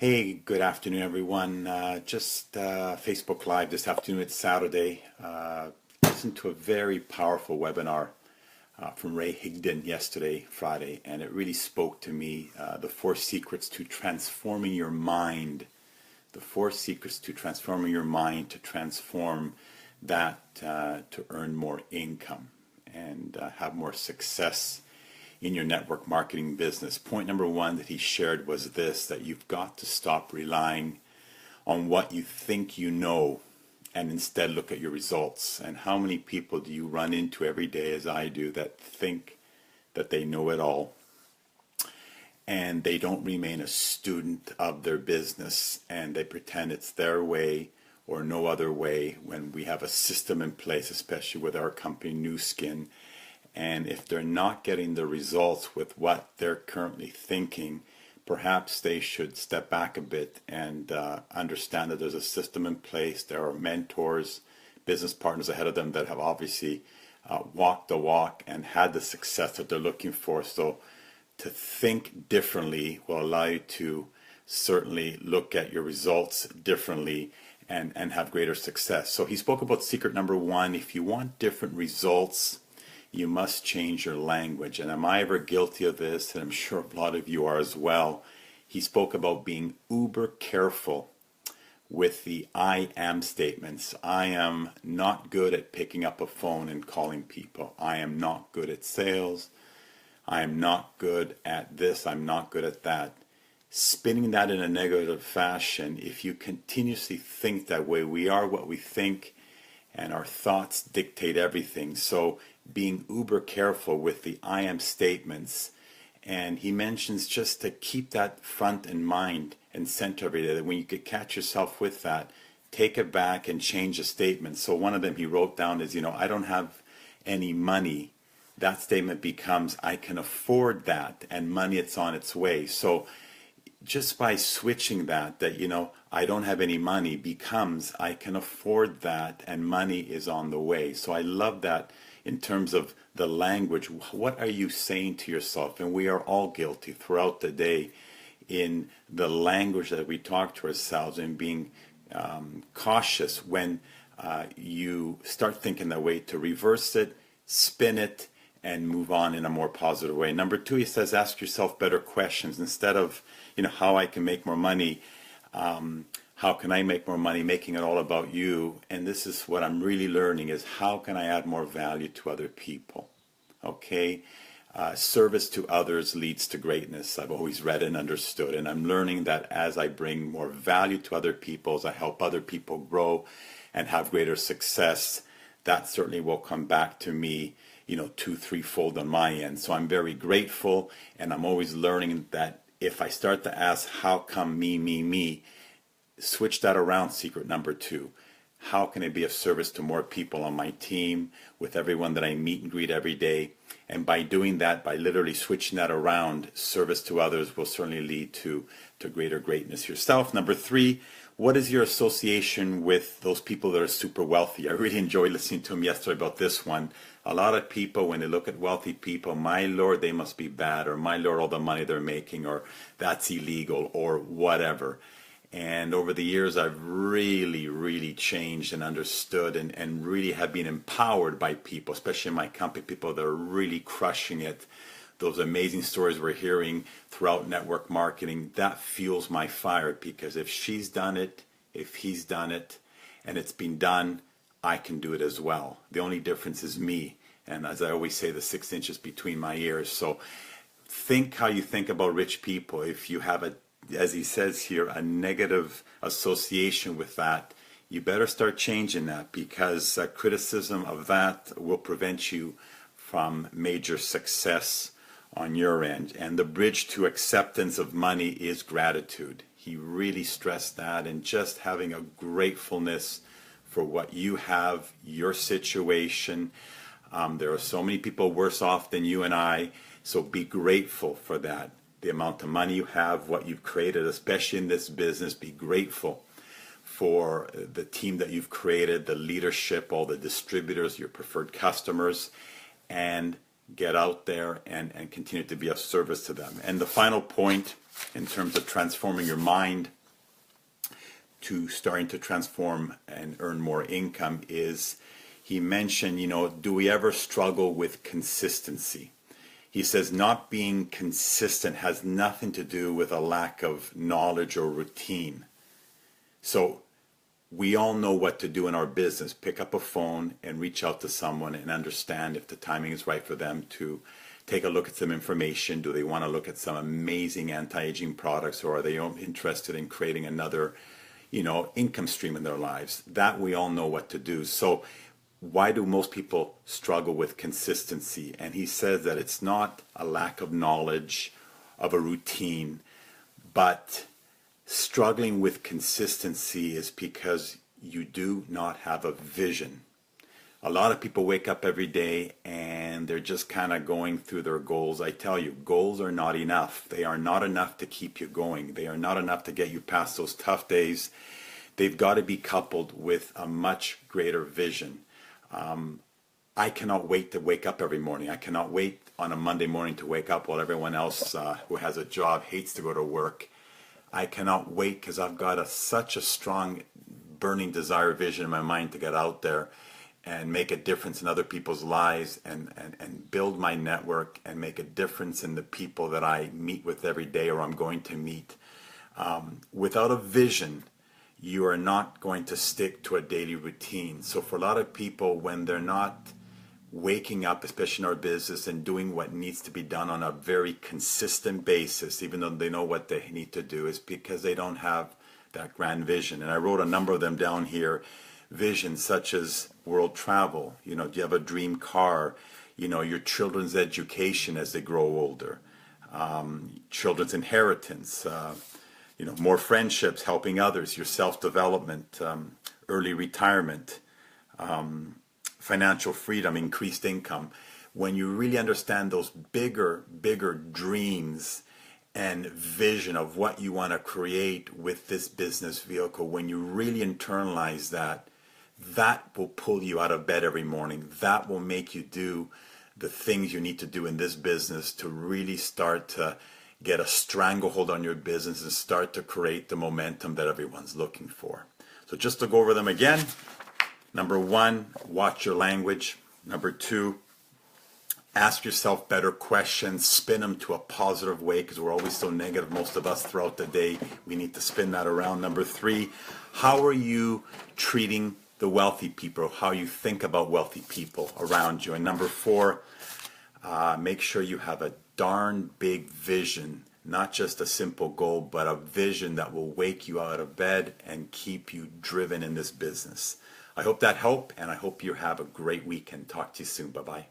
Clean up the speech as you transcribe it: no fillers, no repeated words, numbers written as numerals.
Hey, good afternoon, everyone. Just Facebook Live this afternoon. It's Saturday. Listened to a very powerful webinar from Ray Higdon yesterday, Friday, and it really spoke to me. The four secrets to transforming your mind. The four secrets to transforming your mind to transform that to earn more income and have more success in your network marketing business. Point number one that he shared was this, that you've got to stop relying on what you think you know and instead look at your results. And how many people do you run into every day, as I do, that think that they know it all and they don't remain a student of their business and they pretend it's their way or no other way when we have a system in place, especially with our company, New Skin. And if they're not getting the results with what they're currently thinking, perhaps they should step back a bit and understand that there's a system in place. There are mentors, business partners ahead of them that have obviously walked the walk and had the success that they're looking for. So to think differently will allow you to certainly look at your results differently and have greater success. So he spoke about secret number one. If you want different results, you must change your language. And am I ever guilty of this? And I'm sure a lot of you are as well. He spoke about being uber careful with the I am statements. I am not good at picking up a phone and calling people. I am not good at sales. I am not good at this. I'm not good at that. Spinning that in a negative fashion, if you continuously think that way, we are what we think, and our thoughts dictate everything. So being uber careful with the I am statements. And he mentions just to keep that front in mind and center every day, that when you could catch yourself with that, take it back and change the statement. So one of them he wrote down is, I don't have any money. That statement becomes, I can afford that, and money, it's on its way. So just by switching that, I don't have any money becomes, I can afford that, and money is on the way. So I love that in terms of the language. What are you saying to yourself? And we are all guilty throughout the day in the language that we talk to ourselves, and being cautious when you start thinking that way, to reverse it, spin it, and move on in a more positive way. Number two, he says, ask yourself better questions. Instead of, how I can make more money, how can I make more money, making it all about you. And this is what I'm really learning, is how can I add more value to other people? Okay? Service to others leads to greatness. I've always read and understood. And I'm learning that as I bring more value to other people, as I help other people grow and have greater success, that certainly will come back to me, two, threefold on my end. So I'm very grateful, and I'm always learning that if I start to ask, how come me, switch that around, secret number two. How can I be of service to more people on my team, with everyone that I meet and greet every day? And by doing that, by literally switching that around, service to others will certainly lead to greater greatness yourself. Number three, what is your association with those people that are super wealthy? I really enjoyed listening to him yesterday about this one. A lot of people, when they look at wealthy people, my Lord, they must be bad, or my Lord, all the money they're making, or that's illegal, or whatever. And over the years, I've really, really changed and understood, and really have been empowered by people, especially in my company, people that are really crushing it. Those amazing stories we're hearing throughout network marketing, that fuels my fire, because if she's done it, if he's done it, and it's been done, I can do it as well. The only difference is me. And as I always say, the 6 inches between my ears. So think how you think about rich people. If you have as he says here, a negative association with that, you better start changing that, because criticism of that will prevent you from major success on your end. And the bridge to acceptance of money is gratitude. He really stressed that, and just having a gratefulness for what you have, your situation. There are so many people worse off than you and I, so be grateful for that. The amount of money you have, what you've created, especially in this business, be grateful for the team that you've created, the leadership, all the distributors, your preferred customers, and get out there and continue to be of service to them. And the final point in terms of transforming your mind to starting to transform and earn more income is he mentioned, do we ever struggle with consistency? He says not being consistent has nothing to do with a lack of knowledge or routine. So we all know what to do in our business. Pick up a phone and reach out to someone and understand if the timing is right for them to take a look at some information. Do they want to look at some amazing anti-aging products, or are they interested in creating another, income stream in their lives? That we all know what to do. So why do most people struggle with consistency? And he says that it's not a lack of knowledge, of a routine, but struggling with consistency is because you do not have a vision. A lot of people wake up every day and they're just kind of going through their goals. I tell you, goals are not enough. They are not enough to keep you going. They are not enough to get you past those tough days. They've got to be coupled with a much greater vision. I cannot wait to wake up every morning. I cannot wait on a Monday morning to wake up while everyone else who has a job hates to go to work. I cannot wait because I've got such a strong burning desire, vision in my mind to get out there and make a difference in other people's lives and build my network and make a difference in the people that I meet with every day or I'm going to meet. Without a vision, you are not going to stick to a daily routine. So for a lot of people, when they're not waking up, especially in our business, and doing what needs to be done on a very consistent basis, even though they know what they need to do, is because they don't have that grand vision. And I wrote a number of them down here. Visions such as world travel, do you have a dream car, your children's education as they grow older, children's inheritance, more friendships, helping others, your self-development, early retirement, financial freedom, increased income. When you really understand those bigger dreams and vision of what you want to create with this business vehicle, when you really internalize that, that will pull you out of bed every morning. That will make you do the things you need to do in this business to really start to get a stranglehold on your business and start to create the momentum that everyone's looking for. So just to go over them again, number 1, watch your language. Number 2, ask yourself better questions, spin them to a positive way because we're always so negative, most of us throughout the day. We need to spin that around. Number 3, how are you treating the wealthy people, how you think about wealthy people around you? And number 4, make sure you have a darn big vision, not just a simple goal, but a vision that will wake you out of bed and keep you driven in this business. I hope that helped, and I hope you have a great weekend. Talk to you soon. Bye-bye.